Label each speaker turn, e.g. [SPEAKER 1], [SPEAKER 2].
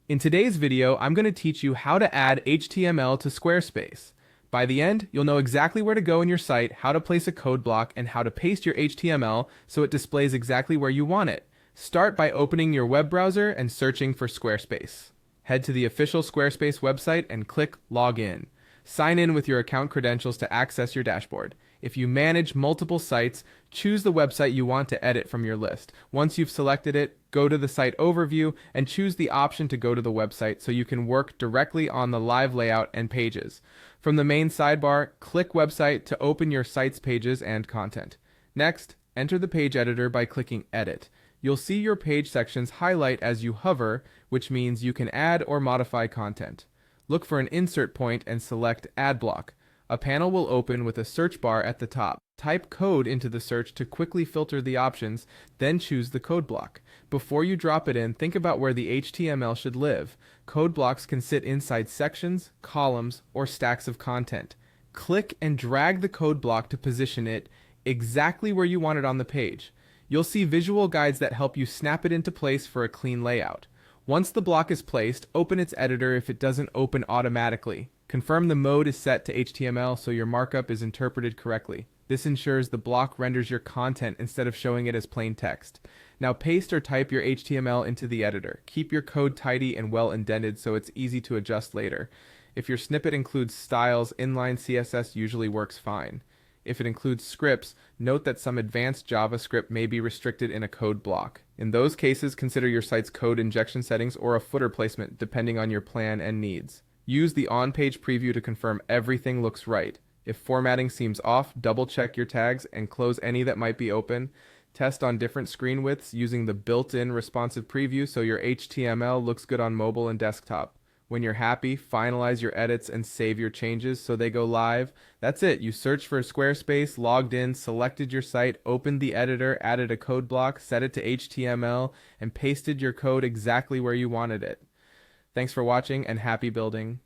[SPEAKER 1] In today's video, I'm going to teach you how to add HTML to Squarespace. By the end, you'll know exactly where to go in your site, how to place a code block, and how to paste your HTML so it displays exactly where you want it. Start by opening your web browser and searching for Squarespace. Head to the official Squarespace website and click Login. Sign in with your account credentials to access your dashboard. If you manage multiple sites, choose the website you want to edit from your list. Once you've selected it, go to the site overview and choose the option to go to the website so you can work directly on the live layout and pages. From the main sidebar, click Website to open your site's pages and content. Next, enter the page editor by clicking Edit. You'll see your page sections highlight as you hover, which means you can add or modify content. Look for an insert point and select Add Block. A panel will open with a search bar at the top. Type code into the search to quickly filter the options, then choose the code block. Before you drop it in, think about where the HTML should live. Code blocks can sit inside sections, columns, or stacks of content. Click and drag the code block to position it exactly where you want it on the page. You'll see visual guides that help you snap it into place for a clean layout. Once the block is placed, open its editor if it doesn't open automatically. Confirm the mode is set to HTML so your markup is interpreted correctly. This ensures the block renders your content instead of showing it as plain text. Now paste or type your HTML into the editor. Keep your code tidy and well indented so it's easy to adjust later. If your snippet includes styles, inline CSS usually works fine. If it includes scripts, note that some advanced JavaScript may be restricted in a code block. In those cases, consider your site's code injection settings or a footer placement depending on your plan and needs. Use the on-page preview to confirm everything looks right. If formatting seems off, double-check your tags and close any that might be open. Test on different screen widths using the built-in responsive preview so your HTML looks good on mobile and desktop. When you're happy, finalize your edits and save your changes so they go live. That's it. You searched for Squarespace, logged in, selected your site, opened the editor, added a code block, set it to HTML, and pasted your code exactly where you wanted it. Thanks for watching and happy building.